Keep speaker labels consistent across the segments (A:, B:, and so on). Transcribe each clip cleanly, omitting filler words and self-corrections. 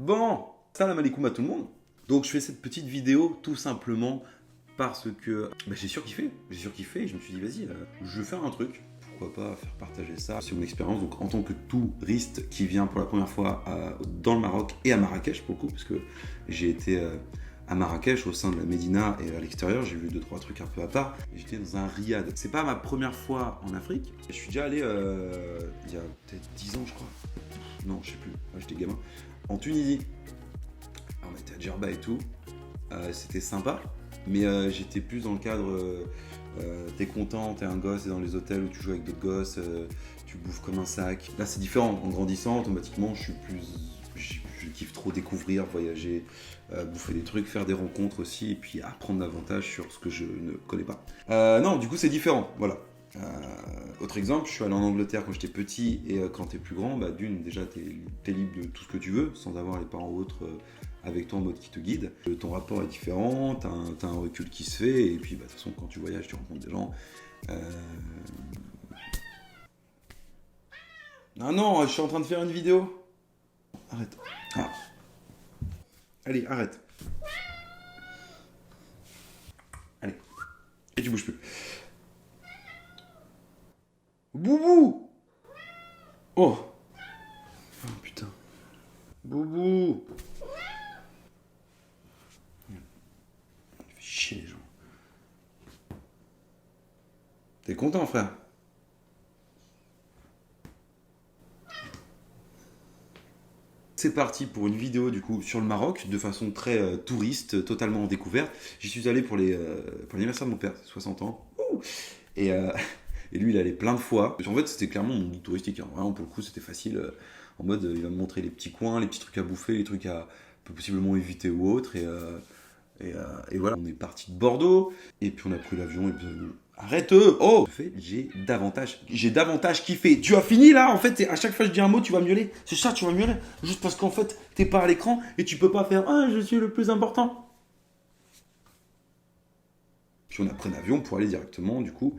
A: Bon, salam alaikum à tout le monde. Donc je fais cette petite vidéo tout simplement parce que j'ai surkiffé. Et je me suis dit vas-y, je vais faire un truc. Pourquoi pas faire partager ça. C'est mon expérience, donc en tant que touriste qui vient pour la première fois dans le Maroc et à Marrakech pour le coup, parce que j'ai été à Marrakech au sein de la Médina et à l'extérieur, j'ai vu 2-3 trucs un peu à part. J'étais dans un riad. C'est pas ma première fois en Afrique. Je suis déjà allé il y a peut-être 10 ans je crois. Non, je sais plus, j'étais gamin. En Tunisie. Alors, on était à Djerba et tout. C'était sympa, mais j'étais plus dans le cadre. T'es content, t'es un gosse, t'es dans les hôtels où tu joues avec d'autres gosses, tu bouffes comme un sac. Là, c'est différent. En grandissant, automatiquement, je kiffe trop découvrir, voyager, bouffer des trucs, faire des rencontres aussi, et puis apprendre davantage sur ce que je ne connais pas. Non, du coup, c'est différent. Voilà. Autre exemple, je suis allé en Angleterre quand j'étais petit, et quand t'es plus grand, d'une, déjà t'es libre de tout ce que tu veux, sans avoir les parents ou autres avec toi en mode qui te guide. Ton rapport est différent, t'as un recul qui se fait, et puis de toute façon, quand tu voyages, tu rencontres des gens. Non, je suis en train de faire une vidéo. Arrête. Ah. Allez, arrête. Allez. Et tu bouges plus. Boubou! Oh! Oh putain. Boubou! Il fait chier les gens. T'es content, frère? C'est parti pour une vidéo du coup sur le Maroc de façon très touriste, totalement en découverte. J'y suis allé pour l'anniversaire de mon père, 60 ans. Ouh. Et lui, il allait plein de fois. En fait, c'était clairement mon guide touristique. Hein. Vraiment, pour le coup, c'était facile. En mode, il va me montrer les petits coins, les petits trucs à bouffer, les trucs à possiblement éviter ou autre. Et voilà, on est parti de Bordeaux. Et puis, on a pris l'avion. Et puis, arrête! Oh! J'ai davantage kiffé. Tu as fini là? En fait, à chaque fois que je dis un mot, tu vas miauler. C'est ça, tu vas miauler. Juste parce qu'en fait, t'es pas à l'écran et tu peux pas faire ah, je suis le plus important. Puis, on a pris l'avion pour aller directement, du coup,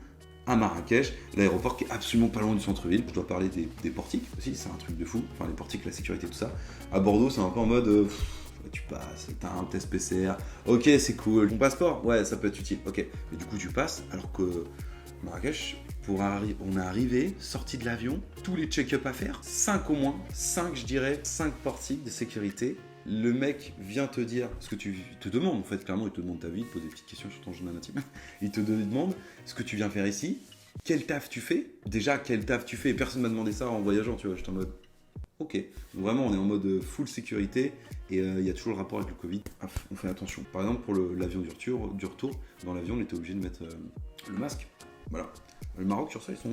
A: à Marrakech, l'aéroport qui est absolument pas loin du centre-ville. Je dois parler des portiques aussi, c'est un truc de fou. Enfin, les portiques, la sécurité, tout ça. À Bordeaux, c'est un peu en mode, tu passes, t'as un test PCR. Ok, c'est cool. Ton passeport, ouais, ça peut être utile. Ok, mais du coup, tu passes. Alors que Marrakech, on est arrivé, sorti de l'avion, tous les check-up à faire, 5 au moins, 5 je dirais, 5 portiques de sécurité. Le mec vient te dire ce que il te demande en fait, clairement il te demande ta vie, il te pose des petites questions sur ton journal intime. Il te demande ce que tu viens faire ici, quel taf tu fais. Déjà quel taf tu fais, personne m'a demandé ça en voyageant, tu vois, j'étais en mode ok. Donc vraiment on est en mode full sécurité et il y a toujours le rapport avec le Covid. On fait attention. Par exemple pour l'avion du retour, dans l'avion on était obligé de mettre le masque. Voilà. Le Maroc sur ça ils sont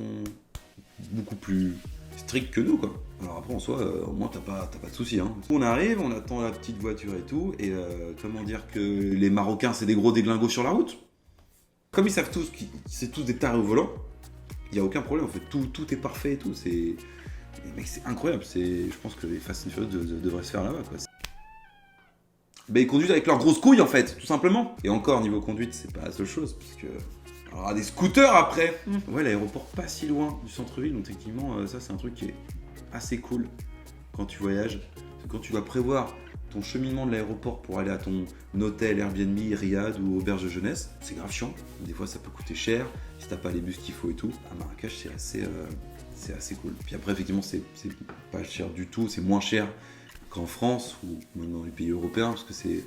A: beaucoup plus strict que nous quoi. Alors après en soi au moins t'as pas de soucis hein. On arrive, on attend la petite voiture et tout et comment dire que les Marocains c'est des gros déglingos sur la route. Comme ils savent tous que c'est tous des tarés au volant, il y a aucun problème en fait, tout est parfait et tout, c'est mec c'est incroyable, je pense que les Fast and Furious devraient se faire là-bas quoi. Ils conduisent avec leurs grosses couilles en fait, tout simplement. Et encore niveau conduite, c'est pas la seule chose parce que alors, des scooters après. Ouais, l'aéroport pas si loin du centre-ville, donc techniquement, ça c'est un truc qui est assez cool quand tu voyages. C'est quand tu dois prévoir ton cheminement de l'aéroport pour aller à ton hôtel, Airbnb, riad ou auberge de jeunesse, c'est grave chiant. Des fois, ça peut coûter cher si t'as pas les bus qu'il faut et tout. À Marrakech, c'est assez cool. Puis après, effectivement, c'est pas cher du tout, c'est moins cher qu'en France ou même dans les pays européens parce que c'est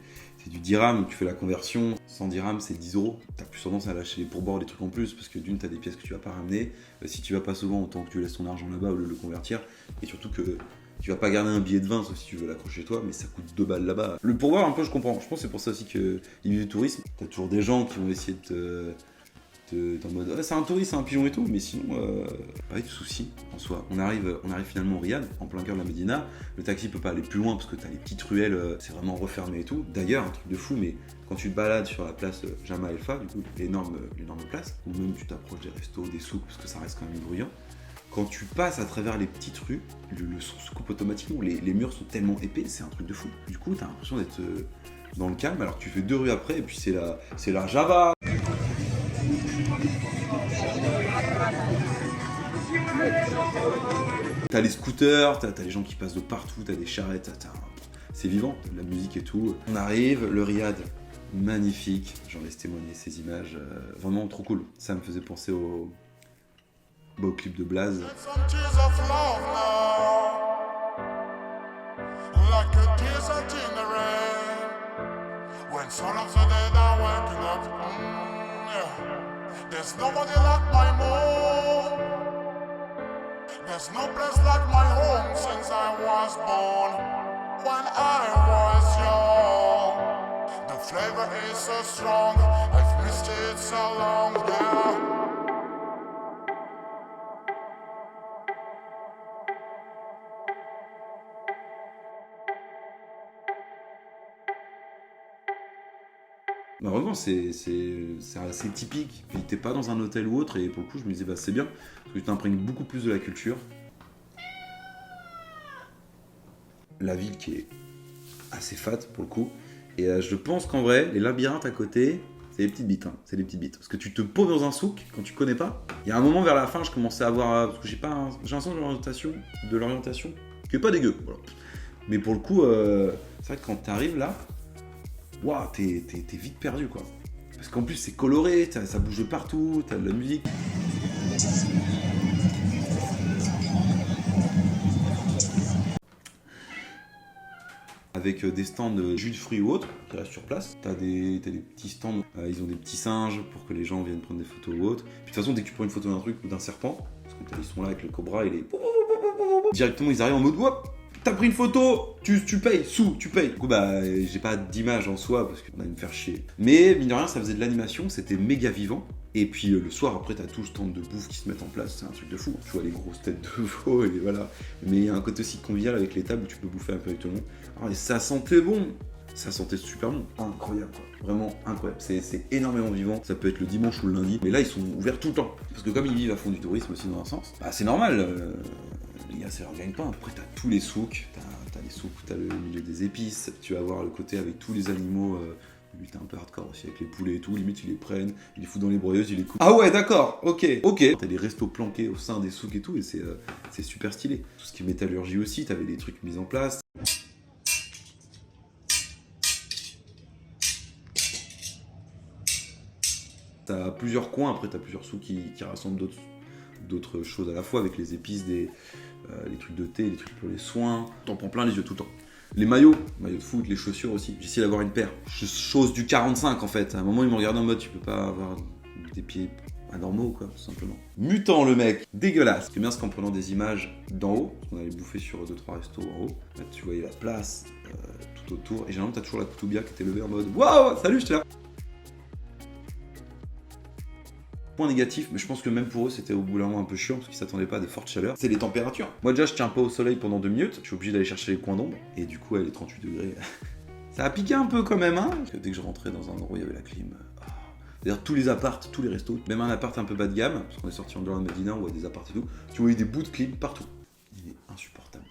A: du dirham, tu fais la conversion, 100 dirhams c'est 10 €. T'as plus tendance à lâcher les pourboires, des trucs en plus parce que d'une t'as des pièces que tu vas pas ramener. Si tu vas pas souvent, autant que tu laisses ton argent là-bas ou le convertir. Et surtout que tu vas pas garder un billet de 20 sauf si tu veux l'accrocher toi, mais ça coûte 2 balles là-bas. Le pourboire un peu je comprends, je pense que c'est pour ça aussi que il y a du tourisme. T'as toujours des gens qui vont essayer de en mode c'est un touriste, c'est un pigeon et tout, mais sinon pas de soucis en soi. On arrive finalement au Riad, en plein cœur de la Médina. Le taxi peut pas aller plus loin parce que t'as les petites ruelles, c'est vraiment refermé et tout. D'ailleurs, un truc de fou, mais quand tu te balades sur la place Jemaa El-Fa, du coup l'énorme place, ou même tu t'approches des restos, des souks parce que ça reste quand même bruyant. Quand tu passes à travers les petites rues, le son se coupe automatiquement. Les murs sont tellement épais, c'est un truc de fou. Du coup, t'as l'impression d'être dans le calme, alors que tu fais 2 rues après et puis c'est la Java. T'as les scooters, t'as les gens qui passent de partout, t'as des charrettes, c'est vivant, de la musique et tout. On arrive, le riad, magnifique, j'en laisse témoigner ces images, vraiment trop cool. Ça me faisait penser au clip de Blaze. When some of the dead are waking up, yeah. There's nobody like my moon. There's no place like my home since I was born. When I was young, the flavor is so strong. I've missed it so long, yeah. Malheureusement, c'est assez typique. Puis t'es pas dans un hôtel ou autre, et pour le coup, je me disais, bah c'est bien, parce que tu t'imprègnes beaucoup plus de la culture. La ville qui est assez fat pour le coup. Et je pense qu'en vrai, les labyrinthes à côté, c'est des petites bites. Hein. C'est des petites bites. Parce que tu te poses dans un souk quand tu connais pas. Il y a un moment vers la fin, je commençais à avoir. Parce que j'ai un sens de l'orientation qui est pas dégueu. Voilà. Mais pour le coup, c'est vrai que quand t'arrives là, waouh, t'es vite perdu quoi. Parce qu'en plus c'est coloré, ça bouge de partout, t'as de la musique. Avec des stands de jus de fruits ou autres qui restent sur place. T'as des petits stands, ils ont des petits singes pour que les gens viennent prendre des photos ou autres. Puis de toute façon, dès que tu prends une photo d'un truc ou d'un serpent, parce que ils sont là avec le cobra, il est... Directement ils arrivent en mode wop, t'as pris une photo, tu payes, tu payes. Du coup, bah, j'ai pas d'image en soi parce qu'on allait me faire chier. Mais, mine de rien, ça faisait de l'animation, c'était méga vivant. Et puis, le soir, après, t'as tout le stand de bouffe qui se met en place, c'est un truc de fou. Tu vois les grosses têtes de veau, et voilà. Mais il y a un côté aussi convivial avec les tables où tu peux bouffer un peu avec tout le monde. Alors, et ça sentait bon. Ça sentait super bon. Incroyable, quoi. Vraiment incroyable. C'est énormément vivant. Ça peut être le dimanche ou le lundi. Mais là, ils sont ouverts tout le temps. Parce que comme ils vivent à fond du tourisme aussi, dans un sens, bah, c'est normal. Les gars, ça leur gagne pas. Après, t'as tous les souks, t'as les souks, t'as le milieu des épices, tu vas voir le côté avec tous les animaux. Lui, t'es un peu hardcore aussi avec les poulets et tout. Limite, ils les prennent, ils les foutent dans les broyeuses, ils les coupent. Ah ouais, d'accord, ok. T'as des restos planqués au sein des souks et tout, et c'est super stylé. Tout ce qui est métallurgie aussi, t'avais des trucs mis en place. T'as plusieurs coins, après t'as plusieurs souks qui rassemblent d'autres choses à la fois, avec les épices, les trucs de thé, les trucs pour les soins. T'en prends plein les yeux tout le temps. Les maillots de foot, les chaussures aussi. J'ai essayé d'avoir une paire. Chose du 45 en fait. À un moment, ils m'ont regardé en mode tu peux pas avoir des pieds anormaux quoi, tout simplement. Mutant le mec, dégueulasse. C'est bien ce qu'en prenant des images d'en haut, parce qu'on allait bouffer sur 2-3 restos en haut, là, tu voyais la place tout autour. Et généralement, t'as toujours la Koutoubia qui était levée en mode waouh, salut, j'étais là. Point négatif, mais je pense que même pour eux c'était au bout d'un moment un peu chiant parce qu'ils s'attendaient pas à des fortes chaleurs, c'est les températures. Moi déjà je tiens pas au soleil pendant 2 minutes, je suis obligé d'aller chercher les coins d'ombre, et du coup à les 38 degrés, ça a piqué un peu quand même hein. Parce que dès que je rentrais dans un endroit où il y avait la clim, d'ailleurs tous les apparts, tous les restos, même un appart un peu bas de gamme, parce qu'on est sorti en dehors de Medina, on voit des apparts et tout, tu voyais des bouts de clim partout. Il est insupportable.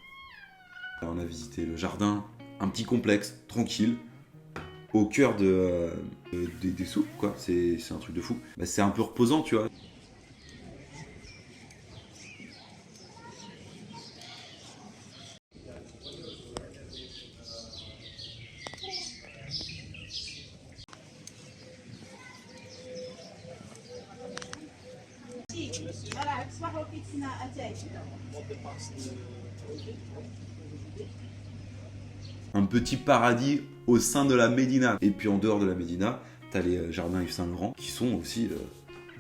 A: Alors, on a visité le jardin, un petit complexe, tranquille, au cœur des souks, quoi. C'est un truc de fou. Bah, c'est un peu reposant, tu vois. Un petit paradis au sein de la Médina. Et puis en dehors de la Médina, t'as les jardins Yves Saint-Laurent qui sont aussi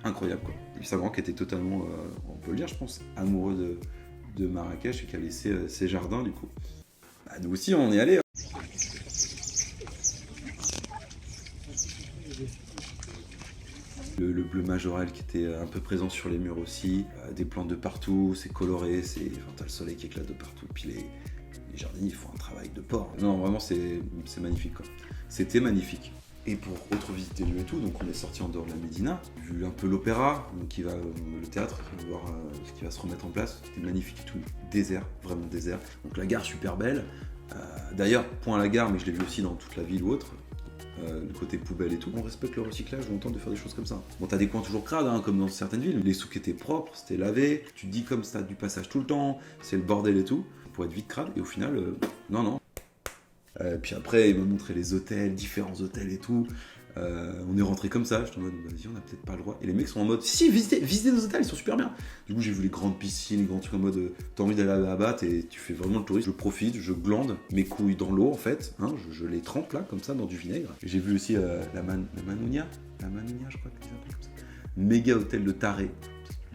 A: incroyables quoi. Yves Saint-Laurent qui était totalement, on peut le dire je pense, amoureux de Marrakech et qui a laissé ses jardins du coup. Bah, nous aussi on est allés. Hein. Le bleu majorel qui était un peu présent sur les murs aussi, des plantes de partout, c'est coloré, t'as le soleil qui éclate de partout, puis les jardiniers font un travail de porc. Non, vraiment, c'est magnifique, quoi. C'était magnifique. Et pour autre visiter le lieu et tout, donc on est sorti en dehors de la Médina, vu un peu l'opéra, le théâtre, qui va voir ce qui va se remettre en place. C'était magnifique et tout, désert, vraiment désert. Donc la gare super belle. D'ailleurs, point à la gare, mais je l'ai vu aussi dans toute la ville ou autre. Le côté poubelle et tout, on respecte le recyclage, on tente de faire des choses comme ça. Bon, t'as des coins toujours crades, hein, comme dans certaines villes, les souks étaient propres, c'était lavé, tu te dis comme ça, du passage tout le temps, c'est le bordel et tout, pour être vite crade, et au final, non. Puis après, il m'a montré les hôtels, différents hôtels et tout. On est rentré comme ça, j'étais en mode, vas-y, on a peut-être pas le droit. Et les mecs sont en mode, si, visitez nos hôtels, ils sont super bien. Du coup, j'ai vu les grandes piscines, les grands trucs en mode, t'as envie d'aller là-bas, tu fais vraiment le touriste. Je profite, je glande mes couilles dans l'eau, en fait. Hein, je les trempe là, comme ça, dans du vinaigre. Et j'ai vu aussi la Manounia, je crois qu'ils appellent comme ça. Méga hôtel de taré,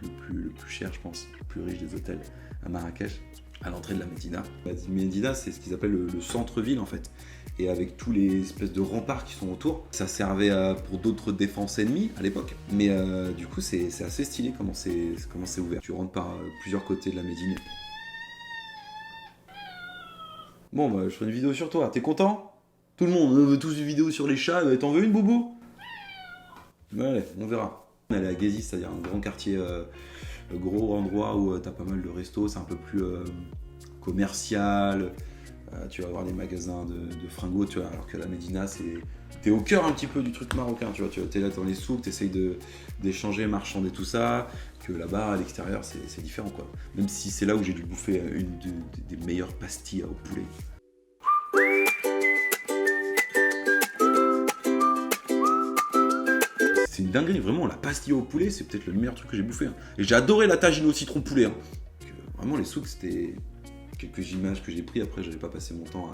A: le plus cher, je pense, le plus riche des hôtels à Marrakech, à l'entrée de la Médina. La Médina, c'est ce qu'ils appellent le centre-ville, en fait. Et avec tous les espèces de remparts qui sont autour, ça servait pour d'autres défenses ennemies à l'époque. Mais du coup, c'est assez stylé comment c'est ouvert. Tu rentres par plusieurs côtés de la Médine. Bon, bah, je ferai une vidéo sur toi. T'es content? Tout le monde veut tous une vidéo sur les chats. T'en veux une, Boubou? Allez, on verra. On est allé à Gezi, c'est-à-dire un grand quartier, gros endroit où t'as pas mal de restos. C'est un peu plus commercial. Tu vas avoir des magasins de fringos, tu vois, alors que la Médina, t'es au cœur un petit peu du truc marocain, tu vois, t'es là dans les souks, t'essayes d'échanger, marchander tout ça, que là-bas, à l'extérieur, c'est différent, quoi. Même si c'est là où j'ai dû bouffer une des meilleures pastilles au poulet. C'est une dinguerie, vraiment, la pastille au poulet, c'est peut-être le meilleur truc que j'ai bouffé. Hein. Et j'ai adoré la tagine au citron poulet. Hein. Donc, vraiment, les souks, c'était quelques images que j'ai pris. Après, j'avais pas passé mon temps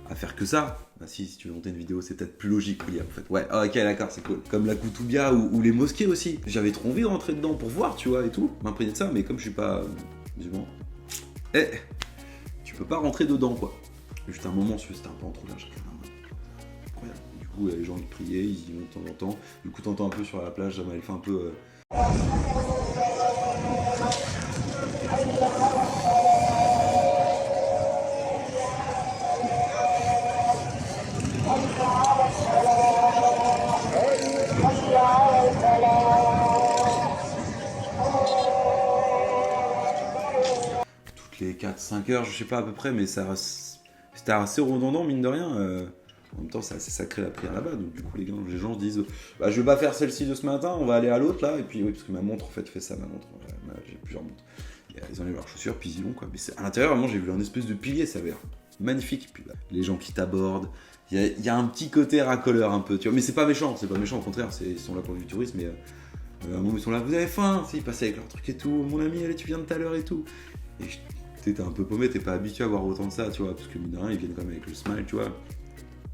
A: à faire que ça. Bah si tu veux monter une vidéo, c'est peut-être plus logique, William, en fait. Ouais, ok, d'accord, c'est cool. Comme la Koutoubia ou les mosquées aussi. J'avais trop envie de rentrer dedans pour voir, tu vois, et tout. M'imprégner de ça, mais comme je suis pas musulman, tu peux pas rentrer dedans, quoi. Juste un moment, c'était un peu en trop large. Incroyable. Du coup, les gens ils priaient, ils y vont de temps en temps. Du coup, t'entends un peu sur la plage, elle fait un peu... les 4-5 heures, je sais pas à peu près, mais c'était assez redondant, mine de rien. En même temps, c'est assez sacré la prière là-bas, donc du coup, les gens se disent bah, je vais pas faire celle-ci de ce matin, on va aller à l'autre là, et puis oui, parce que ma montre en fait fait ça, ma montre. J'ai plusieurs montres. Et, ils enlèvent leurs chaussures, puis ils y vont quoi. Mais à l'intérieur, vraiment, j'ai vu un espèce de pilier, ça avait l'air magnifique. Puis là, les gens qui t'abordent, il y a un petit côté racoleur un peu, tu vois, mais c'est pas méchant, au contraire, ils sont là pour du tourisme, mais à un moment, ils sont là, vous avez faim, ils passaient avec leur truc et tout, mon ami, allez, tu viens de tout à l'heure et tout. Et t'es un peu paumé, t'es pas habitué à voir autant de ça, tu vois, parce que mine de rien, ils viennent quand même avec le smile, tu vois.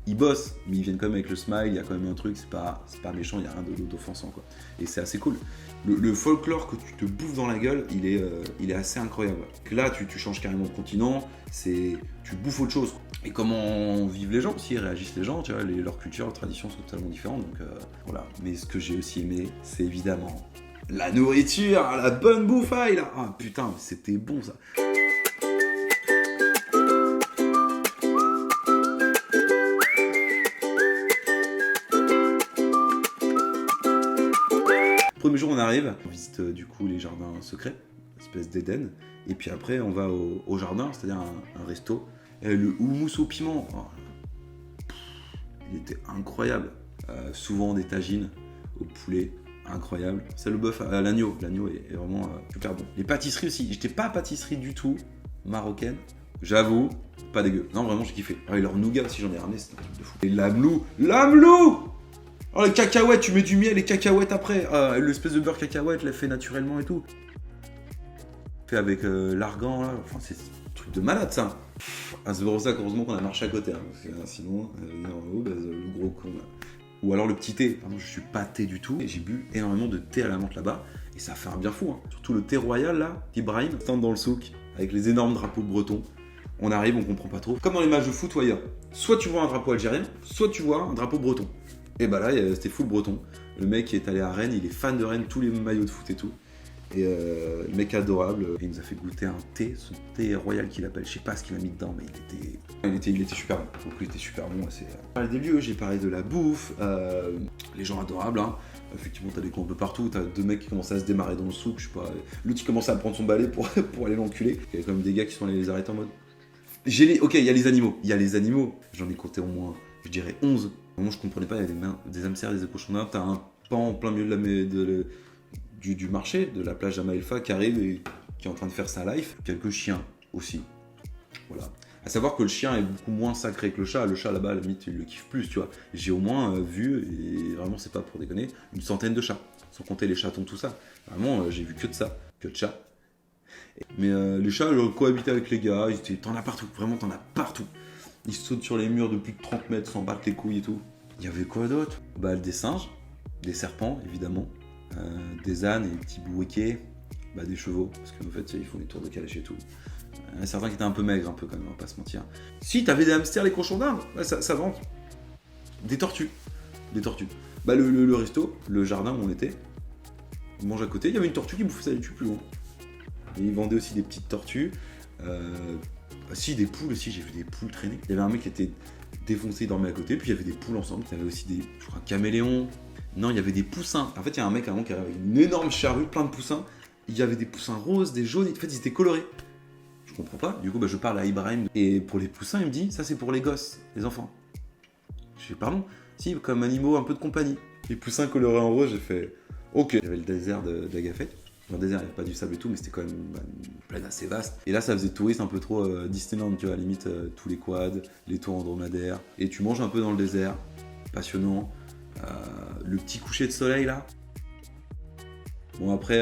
A: Ils bossent, mais ils viennent quand même avec le smile, il y a quand même un truc, c'est pas méchant, il y a rien d'offensant, quoi. Et c'est assez cool. Le folklore que tu te bouffes dans la gueule, il est assez incroyable. Là, tu changes carrément de continent, tu bouffes autre chose. Et comment vivent les gens aussi, réagissent les gens, tu vois, leur culture, leurs traditions sont totalement différentes, donc voilà. Mais ce que j'ai aussi aimé, c'est évidemment la nourriture, la bonne bouffaille, là. Ah putain, c'était bon, ça. Premier jour, on arrive, on visite du coup les jardins secrets, espèce d'Éden, et puis après on va au jardin, c'est-à-dire un resto. Et le houmous au piment, il était incroyable. Souvent des tagines au poulet, incroyable. C'est le bœuf à l'agneau, l'agneau est vraiment super bon. Les pâtisseries aussi, j'étais pas pâtisserie du tout marocaine, j'avoue, pas dégueu. Non, vraiment j'ai kiffé. Et leur nougat aussi, j'en ai ramené, c'était un truc de fou. Et l'amlou. Oh, les cacahuètes, tu mets du miel et cacahuètes après. L'espèce de beurre cacahuète, l'a fait naturellement et tout. Fait avec l'argan, là. Enfin, c'est un truc de malade, ça. C'est pour ça qu'heureusement qu'on a marché à côté. Hein, parce que sinon, en haut, le gros con, là. Ou alors le petit thé. Pardon, je suis pas thé du tout. Et j'ai bu énormément de thé à la menthe là-bas. Et ça fait un bien fou. Hein. Surtout le thé royal, là, Ibrahim, stand dans le souk, avec les énormes drapeaux bretons. On arrive, on comprend pas trop. Comme dans les matchs de foot ou ailleurs. Soit tu vois un drapeau algérien, soit tu vois un drapeau breton. Et bah là, c'était full breton. Le mec qui est allé à Rennes, il est fan de Rennes, tous les maillots de foot et tout. Et le mec adorable, il nous a fait goûter un thé, son thé royal qu'il appelle, je sais pas ce qu'il a mis dedans, mais il était super bon. Donc il était super bon. J'ai parlé des lieux, j'ai parlé de la bouffe, les gens adorables. Hein. Effectivement, t'as des cons un peu partout, t'as deux mecs qui commencent à se démarrer dans le souk, je sais pas. L'autre qui commence à prendre son balai pour aller l'enculer. Il y a quand même des gars qui sont allés les arrêter en mode. Ok, il y a les animaux. J'en ai compté au moins, je dirais 11. Moi, je comprenais pas, il y avait des hamsters, des cochons, t'as un pan en plein milieu du marché, de la plage d'Amaelfa qui arrive et qui est en train de faire sa life. Quelques chiens aussi. Voilà. À savoir que le chien est beaucoup moins sacré que le chat. Le chat, là-bas, à la limite, il le kiffe plus, tu vois. J'ai au moins vu, et vraiment, c'est pas pour déconner, une centaine de chats. Sans compter les chatons, tout ça. Vraiment, j'ai vu que de ça, que de chats. Mais les chats, cohabitaient avec les gars. T'en as partout, vraiment, t'en as partout. Ils sautent sur les murs de plus de 30 mètres, s'en battent les couilles et tout. Il y avait quoi d'autre? Bah, des singes, des serpents, évidemment, des ânes et des petits bourriquets, bah, des chevaux, parce qu'en fait, ils font des tours de calèche et tout. Certains qui étaient un peu maigres, un peu quand même, on va pas se mentir. Si, t'avais des hamsters, les cochons d'Inde, ouais, ça vend. Des tortues. Bah, le resto, le jardin où on était, on mange à côté, il y avait une tortue qui bouffait sa laitue plus loin. Et ils vendaient aussi des petites tortues. Si, des poules aussi, j'ai vu des poules traîner. Il y avait un mec qui était défoncé, il dormait à côté, puis il y avait des poules ensemble. Il y avait aussi je crois, un caméléon. Non, il y avait des poussins. En fait, il y a un mec avant qui arrive avec une énorme charrue, plein de poussins. Il y avait des poussins roses, des jaunes, en fait, ils étaient colorés. Je comprends pas. Du coup, bah, je parle à Ibrahim. Et pour les poussins, il me dit, ça c'est pour les gosses, les enfants. Je fais, pardon? Si, comme animaux un peu de compagnie. Les poussins colorés en rose, j'ai fait, ok. Il y avait le désert d'Agafet. Dans le désert, il n'y avait pas du sable et tout, mais c'était quand même une plaine assez vaste. Et là, ça faisait touriste un peu trop Disneyland, tu vois, à la limite, tous les quads, les tours en dromadaire. Et tu manges un peu dans le désert, passionnant. Le petit coucher de soleil, là. Bon, après,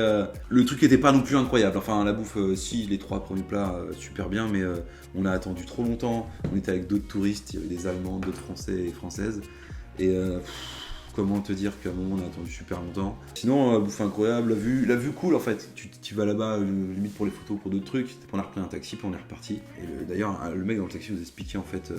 A: le truc n'était pas non plus incroyable. Enfin, la bouffe, si, les 3 premiers plats, super bien, mais on a attendu trop longtemps. On était avec d'autres touristes, il y avait des Allemands, d'autres Français et Françaises. Et comment te dire qu'à un moment on a attendu super longtemps. Sinon, bouffe incroyable, la vue cool en fait. Tu vas là-bas, limite pour les photos, pour d'autres trucs. On a repris un taxi, puis on est reparti. Et d'ailleurs, le mec dans le taxi nous expliquait en fait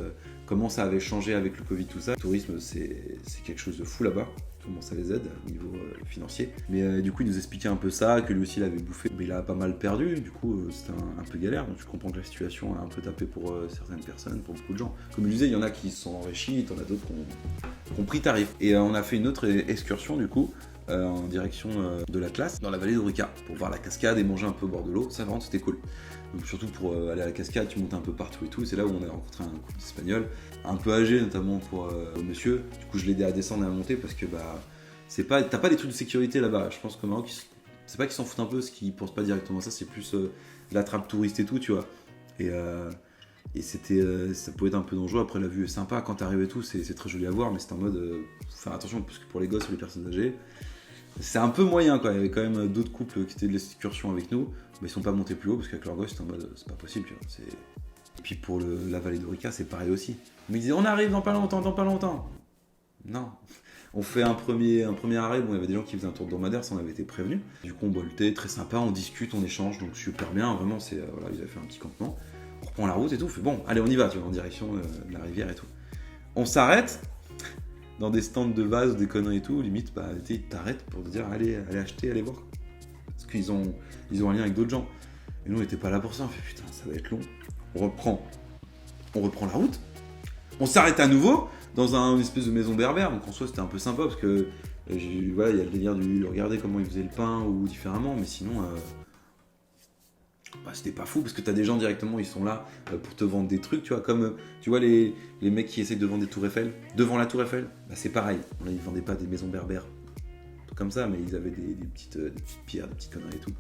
A: comment ça avait changé avec le Covid, tout ça. Le tourisme, c'est quelque chose de fou là-bas. Comment ça les aide au niveau financier. Mais du coup, il nous expliquait un peu ça, que lui aussi il avait bouffé. Mais il a pas mal perdu, du coup, c'était un peu galère. Donc tu comprends que la situation a un peu tapé pour certaines personnes, pour beaucoup de gens. Comme je disais, il y en a qui se sont enrichis, t'en as d'autres qui ont pris tarif. Et on a fait une autre excursion, du coup, en direction de la classe, dans la vallée d'Orica, pour voir la cascade et manger un peu au bord de l'eau. Ça, vraiment, c'était cool. Donc, surtout pour aller à la cascade, tu montes un peu partout et tout. C'est là où on a rencontré un couple d'Espagnols, un peu âgé notamment pour le monsieur. Du coup, je l'ai aidé à descendre et à monter parce que bah, t'as pas des trucs de sécurité là-bas. Je pense qu'au Maroc, c'est pas qu'ils s'en foutent un peu, parce qu'ils pensent pas directement à ça, c'est plus la trappe touriste et tout, tu vois. Et c'était, ça pouvait être un peu dangereux. Après, la vue est sympa quand t'arrives et tout, c'est très joli à voir, mais c'est en mode faut faire attention parce que pour les gosses ou les personnes âgées, c'est un peu moyen quoi. Il y avait quand même d'autres couples qui étaient de l'excursion avec nous, mais ils sont pas montés plus haut parce qu'avec leurs gosses, c'était en mode c'est pas possible, tu vois. Et puis pour la vallée d'Orica, c'est pareil aussi. Mais ils disaient on arrive dans pas longtemps. Non. On fait un premier arrêt, bon il y avait des gens qui faisaient un tour de dromadaire, ça on avait été prévenus. Du coup on boit le thé, très sympa, on discute, on échange, donc super bien, vraiment voilà, ils avaient fait un petit campement. On reprend la route et tout, on fait bon, allez on y va, tu vois, en direction de la rivière et tout. On s'arrête dans des stands de vases, des conneries et tout, limite bah ils t'arrêtent pour te dire allez acheter, allez voir. Parce qu'ils ont un lien avec d'autres gens. Et nous on était pas là pour ça, on fait putain ça va être long. On reprend la route, on s'arrête à nouveau dans une espèce de maison berbère, donc en soi c'était un peu sympa parce que voilà, il y a le délire de regarder comment ils faisaient le pain ou différemment, mais sinon bah, c'était pas fou parce que t'as des gens directement, ils sont là pour te vendre des trucs, tu vois, comme tu vois les mecs qui essayent de vendre des tours Eiffel, devant la tour Eiffel, bah, c'est pareil, là, ils vendaient pas des maisons berbères comme ça, mais ils avaient des petites pierres, des petites conneries et tout.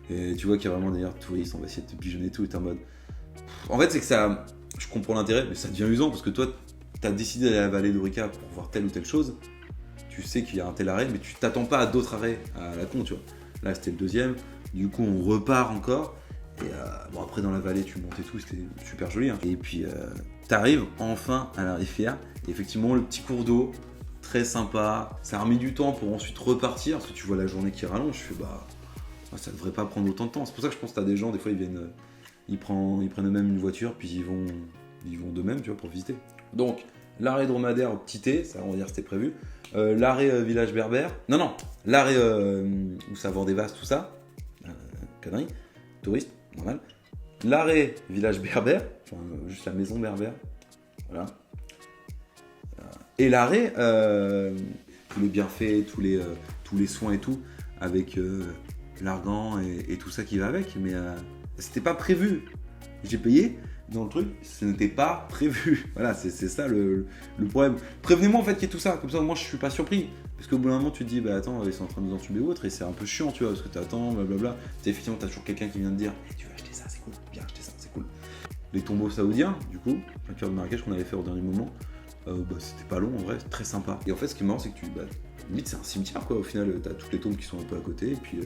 A: Et tu vois qu'il y a vraiment des touristes, on va essayer de te pigeonner et tout, et t'es en mode. En fait, c'est que ça. Je comprends l'intérêt, mais ça devient usant parce que toi, t'as décidé d'aller à la vallée d'Orica pour voir telle ou telle chose. Tu sais qu'il y a un tel arrêt, mais tu t'attends pas à d'autres arrêts à la con, tu vois. Là, c'était le deuxième. Du coup, on repart encore. Et bon, après, dans la vallée, tu montes et tout, c'était super joli. Hein. Et puis, t'arrives enfin à la rivière. Et effectivement, le petit cours d'eau, très sympa. Ça a remis du temps pour ensuite repartir parce que tu vois la journée qui rallonge. Je fais bah. Ça devrait pas prendre autant de temps. C'est pour ça que je pense que t'as des gens, des fois, ils viennent. Ils prennent eux-mêmes une voiture, puis ils vont d'eux-mêmes, tu vois, pour visiter. Donc, l'arrêt dromadaire au petit thé, ça on va dire c'était prévu. L'arrêt village berbère. Non, l'arrêt où ça vend des vases, tout ça. Connerie. Touriste, normal. L'arrêt village berbère, enfin, juste la maison berbère. Voilà. Et l'arrêt, tous les bienfaits, tous les soins et tout, avec l'argan et tout ça qui va avec, mais c'était pas prévu. J'ai payé dans le truc, ce n'était pas prévu. Voilà, c'est ça le problème. Prévenez-moi en fait qu'il y ait tout ça, comme ça moi je suis pas surpris. Parce qu'au bout d'un moment tu te dis, bah attends, ils sont en train de nous entuber ou autre, et c'est un peu chiant, tu vois, parce que t'attends, blablabla. Effectivement, t'as toujours quelqu'un qui vient te dire, hey, tu veux acheter ça, c'est cool, viens acheter ça, c'est cool. les tombeaux saoudiens, du coup, plein cœur de Marrakech qu'on avait fait au dernier moment. C'était pas long en vrai, très sympa. Et en fait, ce qui est marrant, c'est que limite, c'est un cimetière quoi. Au final, t'as toutes les tombes qui sont un peu à côté, et puis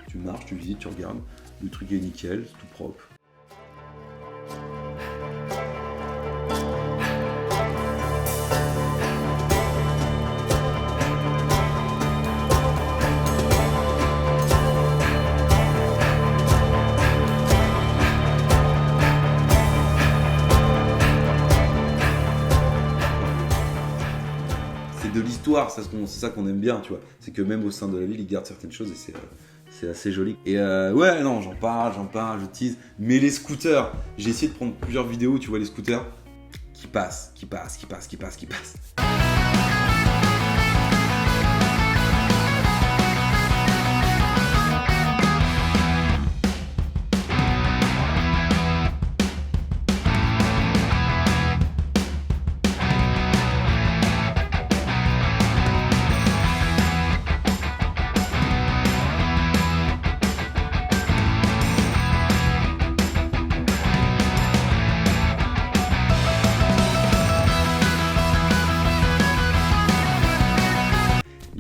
A: tu marches, tu visites, tu regardes. Le truc est nickel, c'est tout propre. C'est de l'histoire, c'est ça qu'on aime bien, tu vois. C'est que même au sein de la ville, ils gardent certaines choses et c'est assez joli. Et ouais, non, j'en parle, je tease. Mais les scooters, j'ai essayé de prendre plusieurs vidéos, où tu vois les scooters qui passent.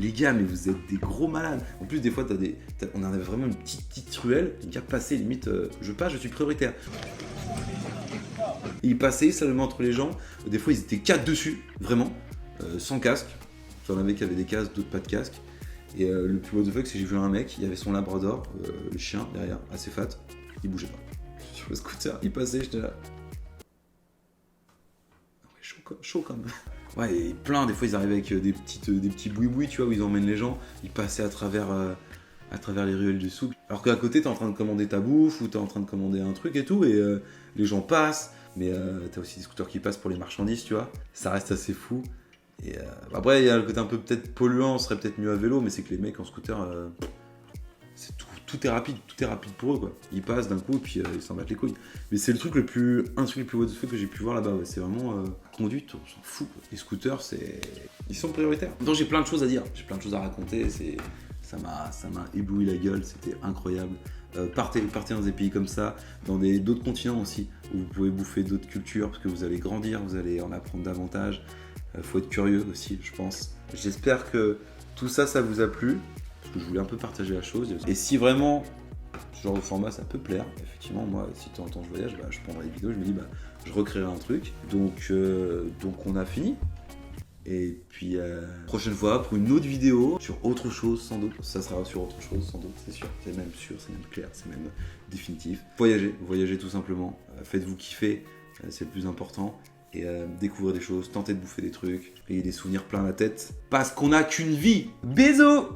A: Les gars, mais vous êtes des gros malades. En plus, des fois, on en avait vraiment une petite ruelle. Les gars passaient, limite, je passe, je suis prioritaire. Et ils passaient seulement entre les gens. Des fois, ils étaient 4 dessus, vraiment, sans casque. Il y en avait qui avaient des casques, d'autres pas de casque. Et le plus what the fuck, c'est que j'ai vu un mec, il y avait son labrador, le chien derrière, assez fat. Il bougeait pas. Sur le scooter, il passait, j'étais là. Chaud quand même. Ouais, et plein, des fois ils arrivaient avec des petits boui-boui, tu vois, où ils emmènent les gens. Ils passaient à travers les ruelles du souk. Alors qu'à côté, t'es en train de commander ta bouffe ou t'es en train de commander un truc et tout, et les gens passent. Mais t'as aussi des scooters qui passent pour les marchandises, tu vois. Ça reste assez fou. Et après, il y a le côté un peu peut-être polluant, on serait peut-être mieux à vélo, mais c'est que les mecs en scooter, c'est tout est rapide pour eux quoi. Ils passent d'un coup et puis ils s'en battent les couilles. Mais c'est le truc le plus what the fuck que j'ai pu voir là-bas. Ouais. C'est vraiment conduite, on s'en fout. Quoi. Les scooters, ils sont prioritaires. Donc j'ai plein de choses à dire, j'ai plein de choses à raconter. Ça m'a ébloui la gueule, c'était incroyable. Partez dans des pays comme ça, dans d'autres continents aussi, où vous pouvez bouffer d'autres cultures parce que vous allez grandir, vous allez en apprendre davantage. Faut être curieux aussi, je pense. J'espère que tout ça, ça vous a plu. Parce que je voulais un peu partager la chose. Et si vraiment ce genre de format ça peut plaire, effectivement, moi, si de temps en temps je voyage, je prendrai des vidéos, je me dis, je recréerai un truc. Donc on a fini. Et puis, prochaine fois, pour une autre vidéo sur autre chose, sans doute. Ça sera sur autre chose, sans doute, c'est sûr. C'est même sûr, c'est même clair, c'est même définitif. Voyagez tout simplement. Faites-vous kiffer, c'est le plus important. Et découvrir des choses, tenter de bouffer des trucs, ayez des souvenirs plein la tête. Parce qu'on n'a qu'une vie. Bisous!